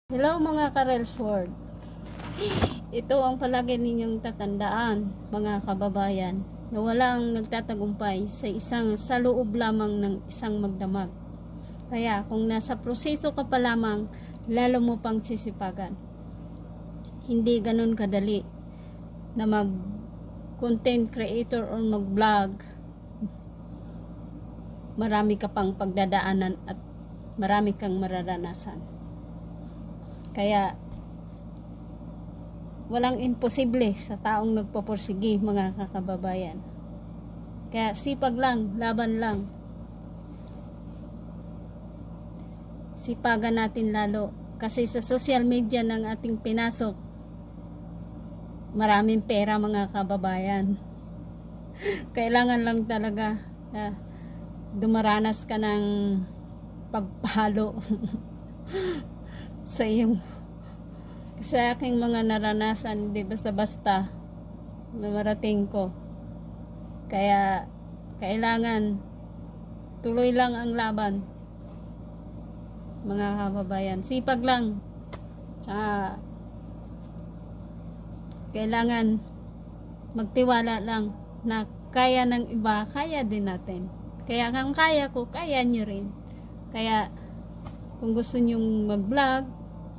Hello mga ka-Relsword. Ito ang palagi ninyong tatandaan, mga kababayan, na walang nagtatagumpay sa loob lamang ng isang magdamag. Kaya kung nasa proseso ka pa lamang, lalo mo pang sisipagan. Hindi ganun kadali na mag content creator or mag-vlog. Marami ka pang pagdadaanan at marami kang mararanasan. Kaya walang imposible sa taong nagpapursige, mga kakababayan. Kaya sipag lang, laban lang. Sipagan natin lalo. Kasi sa social media ng ating pinasok, maraming pera, mga kababayan. Kailangan lang talaga na dumaranas ka ng pagpalo sa aking mga naranasan, hindi basta-basta na marating ko. Kaya kailangan tuloy lang ang laban, mga kababayan. Sipag lang. Tsaka kailangan magtiwala lang na kaya ng iba, kaya din natin. Kaya kung kaya ko, kaya nyo rin. Kaya kung gusto nyong mag-vlog,